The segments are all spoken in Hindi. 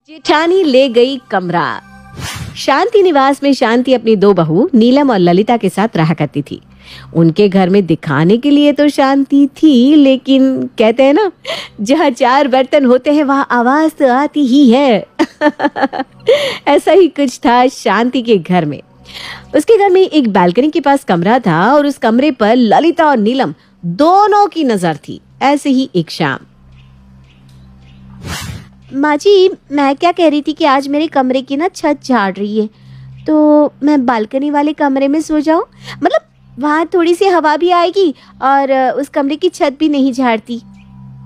जेठानी ले गई कमरा। शांति निवास में शांति अपनी दो बहू नीलम और ललिता के साथ रहा करती थी। उनके घर में दिखाने के लिए तो शांति थी, लेकिन कहते हैं ना, जहाँ चार बर्तन होते हैं वहाँ आवाज तो आती ही है। ऐसा ही कुछ था शांति के घर में। उसके घर में एक बालकनी के पास कमरा था और उस कमरे पर ललिता और नीलम दोनों की नजर थी। ऐसे ही एक शाम, माँ जी, मैं क्या कह रही थी कि आज मेरे कमरे की ना छत झाड़ रही है, तो मैं बालकनी वाले कमरे में सो जाऊं? मतलब वहाँ थोड़ी सी हवा भी आएगी और उस कमरे की छत भी नहीं झाड़ती।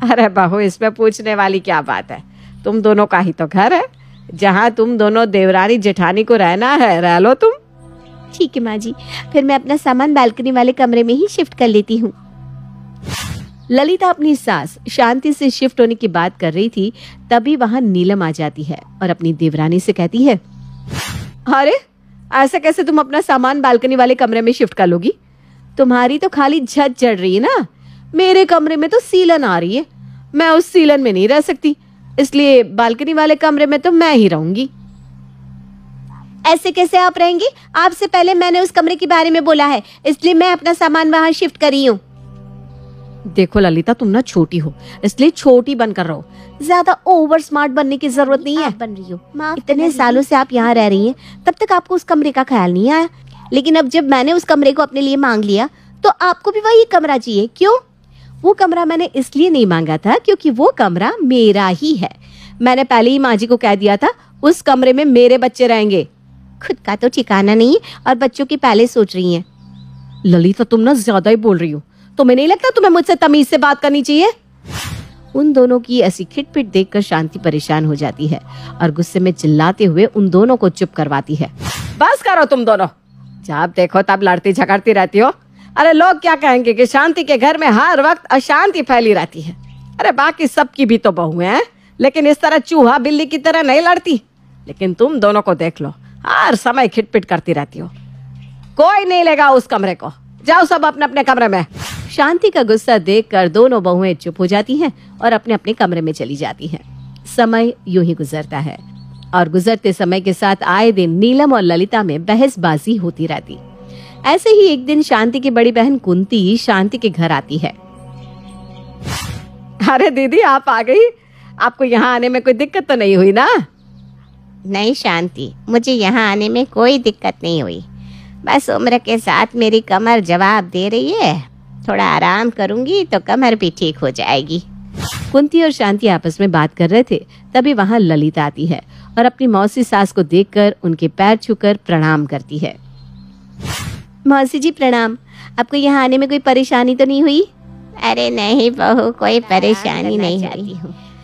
अरे बहू, इसमें पूछने वाली क्या बात है? तुम दोनों का ही तो घर है, जहाँ तुम दोनों देवरानी जेठानी को रहना है, रह लो तुम। ठीक है माँ जी, फिर मैं अपना सामान बालकनी वाले कमरे में ही शिफ्ट कर लेती हूँ। ललिता अपनी सास शांति से शिफ्ट होने की बात कर रही थी, तभी वहां नीलम आ जाती है और अपनी देवरानी से कहती है, अरे ऐसे कैसे तुम अपना सामान बालकनी वाले कमरे में शिफ्ट कर लोगी? तुम्हारी तो खाली छत चढ़ रही है ना, मेरे कमरे में तो सीलन आ रही है। मैं उस सीलन में नहीं रह सकती, इसलिए बालकनी वाले कमरे में तो मैं ही रहूंगी। ऐसे कैसे आप रहेंगी? आपसे पहले मैंने उस कमरे के बारे में बोला है, इसलिए मैं अपना सामान वहाँ शिफ्ट कर रही हूँ। देखो ललिता, तुम ना छोटी हो, इसलिए छोटी बनकर रहो, ज्यादा ओवर स्मार्ट बनने की जरूरत नहीं है। बन रही हो। इतने सालों से आप यहाँ रह रही हैं, तब तक आपको उस कमरे का ख्याल नहीं आया, लेकिन अब जब मैंने उस कमरे को अपने लिए मांग लिया तो आपको भी वही कमरा चाहिए। क्यों? वो कमरा मैंने इसलिए नहीं मांगा था क्योंकि वो कमरा मेरा ही है। मैंने पहले ही माँ जी को कह दिया था, उस कमरे में मेरे बच्चे रहेंगे। खुद का तो ठिकाना नहीं और बच्चों की पहले सोच रही हैं। ललिता, तुम ना ज्यादा ही बोल रही हो। तुम्हें नहीं लगता तुम्हें मुझसे तमीज से बात करनी चाहिए? उन दोनों की ऐसी खिटपिट देखकर शांति परेशान हो जाती है और गुस्से में चिल्लाते हुए उन दोनों को चुप करवाती है। बस करो तुम दोनों, जब देखो तब लड़ती झगड़ती रहती हो। अरे लोग क्या कहेंगे कि शांति के घर में हर वक्त अशांति फैली रहती है। अरे बाकी सबकी भी तो बहू हैं, लेकिन इस तरह चूहा बिल्ली की तरह नहीं लड़ती। लेकिन तुम दोनों को देख लो, हर समय खिटपिट करती रहती हो। कोई नहीं लेगा उस कमरे को, जाओ सब अपने अपने कमरे में। शांति का गुस्सा देखकर दोनों बहुएं चुप हो जाती हैं और अपने अपने कमरे में चली जाती हैं। समय यूं ही गुजरता है और गुजरते समय के साथ आए दिन नीलम और ललिता में बहसबाजी होती रहती। ऐसे ही एक दिन शांति की बड़ी बहन कुंती शांति के घर आती है। अरे दीदी, आप आ गई। आपको यहाँ आने में कोई दिक्कत तो नहीं हुई ना? नहीं शांति, मुझे यहाँ आने में कोई दिक्कत नहीं हुई। बस उम्र के साथ मेरी कमर जवाब दे रही है। थोड़ा आराम करूंगी तो कमर भी ठीक हो जाएगी। कुंती और शांति आपस में बात कर रहे थे, तभी वहाँ ललिता आती है और अपनी मौसी सास को देखकर उनके पैर छूकर प्रणाम करती है। मौसी जी प्रणाम। आपको यहाँ आने में कोई परेशानी तो नहीं हुई? अरे नहीं बहू, कोई परेशानी नहीं हुई।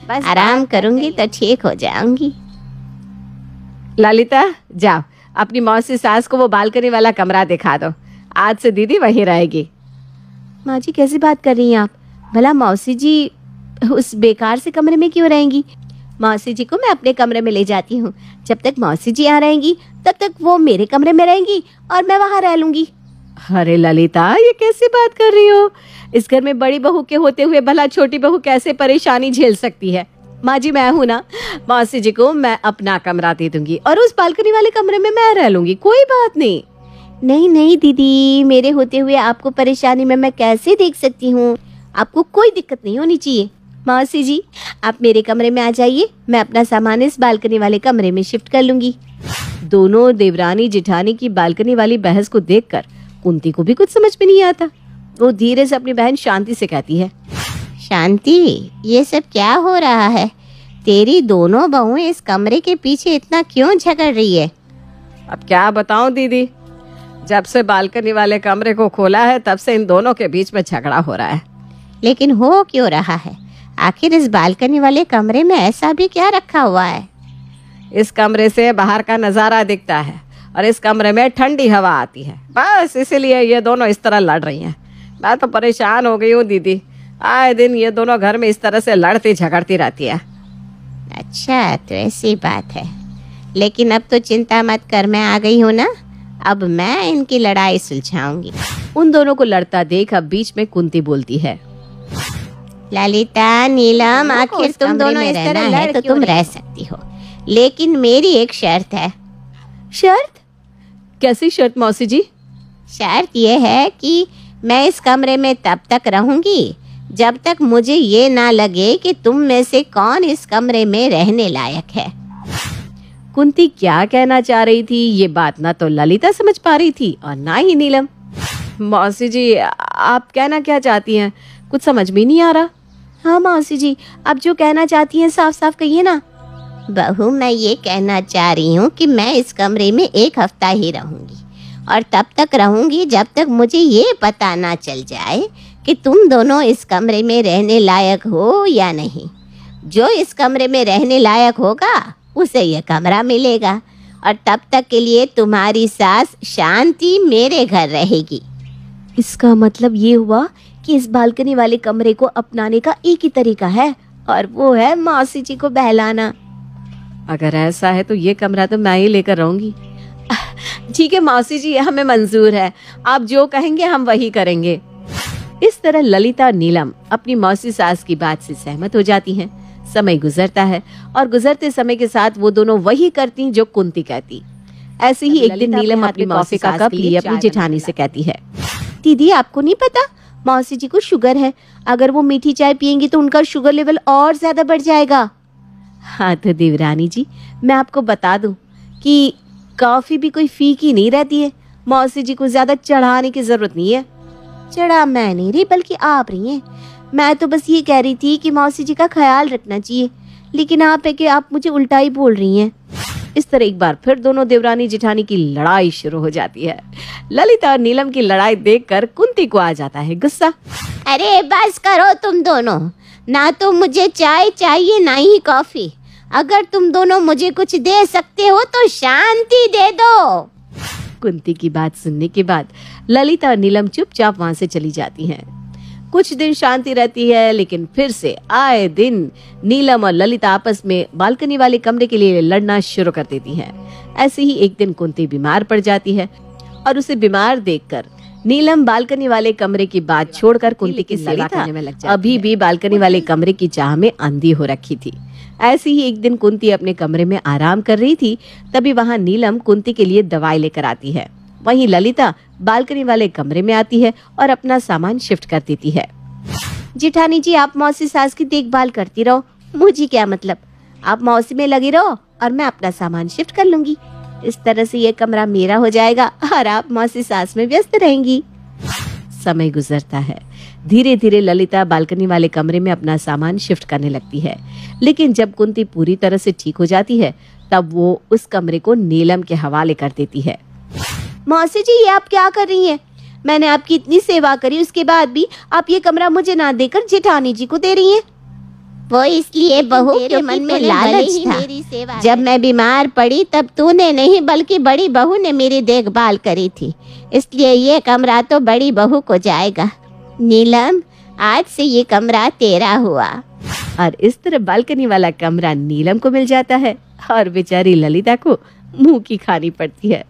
बस आराम करूंगी तो ठीक हो जाऊंगी। ललिता, जाओ अपनी मौसी सास को वो बालकनी वाला कमरा दिखा दो। आज से दीदी वहीं रहेगी। माँ जी, कैसी बात कर रही हैं आप? भला मौसी जी उस बेकार से कमरे में क्यों रहेंगी? मौसी जी को मैं अपने कमरे में ले जाती हूँ। जब तक मौसी जी यहाँ रहेंगी तब तक वो मेरे कमरे में रहेंगी और मैं वहाँ रह लूंगी। अरे ललिता, ये कैसी बात कर रही हो? इस घर में बड़ी बहू के होते हुए भला छोटी बहू कैसे परेशानी झेल सकती है? माँ जी, मैं हूँ ना, मौसी जी को मैं अपना कमरा दे दूंगी और उस बालकनी वाले कमरे में मैं रह लूंगी। कोई बात नहीं। नहीं नहीं दीदी, मेरे होते हुए आपको परेशानी में मैं कैसे देख सकती हूँ? आपको कोई दिक्कत नहीं होनी चाहिए। मौसी जी, आप मेरे कमरे में आ जाइए, मैं अपना सामान इस बालकनी वाले कमरे में शिफ्ट कर लूंगी। दोनों देवरानी जेठानी की बालकनी वाली बहस को देखकर कुंती को भी कुछ समझ में नहीं आता। वो धीरे से अपनी बहन शांति से कहती है, शांति, ये सब क्या हो रहा है? तेरी दोनों बहुएं इस कमरे के पीछे इतना क्यों झगड़ रही है? अब क्या बताऊं दीदी, जब से बालकनी वाले कमरे को खोला है तब से इन दोनों के बीच में झगड़ा हो रहा है। लेकिन हो क्यों रहा है? आखिर इस बालकनी वाले कमरे में ऐसा भी क्या रखा हुआ है? इस कमरे से बाहर का नजारा दिखता है और इस कमरे में ठंडी हवा आती है, बस इसीलिए ये दोनों इस तरह लड़ रही हैं। मैं तो परेशान हो गई हूँ दीदी, आए दिन ये दोनों घर में इस तरह से लड़ती झगड़ती रहती है। अच्छा, तो ऐसी बात है। लेकिन अब तो चिंता मत कर, मैं आ गई हूँ ना, अब मैं इनकी लड़ाई सुलझाऊंगी। उन दोनों को लड़ता देख अब बीच में कुंती बोलती है, ललिता, नीलम, आखिर तुम दोनों इस तरह है तो तुम रह सकती हो, लेकिन मेरी एक शर्त है। शर्त? कैसी शर्त मौसी जी? शर्त यह है कि मैं इस कमरे में तब तक रहूंगी जब तक मुझे ये ना लगे कि तुम में से कौन इस कमरे में रहने लायक है। कुंती क्या कहना चाह रही थी ये बात ना तो ललिता समझ पा रही थी और ना ही नीलम। मौसी जी आप कहना क्या चाहती हैं, कुछ समझ में नहीं आ रहा। हाँ मौसी जी, आप जो कहना चाहती हैं साफ साफ कहिए ना। बहू, मैं ये कहना चाह रही हूँ कि मैं इस कमरे में 1 हफ्ता ही रहूंगी और तब तक रहूंगी जब तक मुझे ये पता ना चल जाए कि तुम दोनों इस कमरे में रहने लायक हो या नहीं। जो इस कमरे में रहने लायक होगा उसे यह कमरा मिलेगा और तब तक के लिए तुम्हारी सास शांति मेरे घर रहेगी। इसका मतलब ये हुआ कि इस बालकनी वाले कमरे को अपनाने का एक ही तरीका है और वो है मौसी जी को बहलाना। अगर ऐसा है तो ये कमरा तो मैं ही लेकर रहूंगी। ठीक है मौसी जी, हमें मंजूर है, आप जो कहेंगे हम वही करेंगे। इस तरह ललिता और नीलम अपनी मौसी सास की बात से सहमत हो जाती हैं। समय गुजरता है और गुजरते समय के साथ वो दोनों वही करती जो कुंती कहती। ऐसे ही एक दिन नीलम अपनी मौसी का कप लिए अपनी जेठानी से कहती है, दीदी आपको नहीं पता, मौसी जी को शुगर है, अगर वो मीठी चाय पियेंगी तो उनका शुगर लेवल और ज्यादा बढ़ जाएगा। हाँ तो देवरानी जी, मैं आपको बता दूं कि कॉफी भी कोई फीकी नहीं रहती है, मौसी जी को ज्यादा चढ़ाने की जरूरत नहीं है। चढ़ा मैं नहीं रही बल्कि आप रही हैं। मैं तो बस ये कह रही थी कि मौसी जी का ख्याल रखना चाहिए, लेकिन आप है कि आप मुझे उल्टा ही बोल रही हैं। इस तरह एक बार फिर दोनों देवरानी जेठानी की लड़ाई शुरू हो जाती है। ललिता और नीलम की लड़ाई देखकर कुंती को आ जाता है गुस्सा। अरे बस करो तुम दोनों, ना तो मुझे चाय चाहिए ना ही कॉफी। अगर तुम दोनों मुझे कुछ दे सकते हो तो शांति दे दो। कुंती की बात सुनने के बाद ललिता और नीलम चुपचाप वहां से चली जाती हैं। कुछ दिन शांति रहती है, लेकिन फिर से आए दिन नीलम और ललिता आपस में बालकनी वाले कमरे के लिए लड़ना शुरू कर देती हैं। ऐसे ही एक दिन कुंती बीमार पड़ जाती है और उसे बीमार देखकर नीलम बालकनी वाले कमरे की बात छोड़कर कुंती की सेवा करने में लग जाती है। अभी भी बालकनी वाले कमरे की चाह में अंधी हो रखी थी। ऐसे ही एक दिन कुंती अपने कमरे में आराम कर रही थी, तभी वहां नीलम कुंती के लिए दवाई लेकर आती है। वहीं ललिता बालकनी वाले कमरे में आती है और अपना सामान शिफ्ट कर देती है। जेठानी जी, आप मौसी सास की देखभाल करती रहो, मुझे क्या मतलब, आप मौसी में लगी रहो और मैं अपना सामान शिफ्ट कर लूंगी। इस तरह से ये कमरा मेरा हो जाएगा और आप मौसी सास में व्यस्त रहेंगी। समय गुजरता है। धीरे धीरे ललिता बालकनी वाले कमरे में अपना सामान शिफ्ट करने लगती है, लेकिन जब कुंती पूरी तरह से ठीक हो जाती है तब वो उस कमरे को नीलम के हवाले कर देती है। मौसी जी, ये आप क्या कर रही हैं? मैंने आपकी इतनी सेवा करी, उसके बाद भी आप ये कमरा मुझे ना देकर जेठानी जी को दे रही हैं। वो इसलिए बहू के मन में लालच था। जब मैं बीमार पड़ी तब तूने नहीं बल्कि बड़ी बहू ने मेरी देखभाल करी थी, इसलिए ये कमरा तो बड़ी बहू को जाएगा। नीलम, आज से ये कमरा तेरा हुआ। और इस तरह बालकनी वाला कमरा नीलम को मिल जाता है और बेचारी ललिता को मुंह की खानी पड़ती है।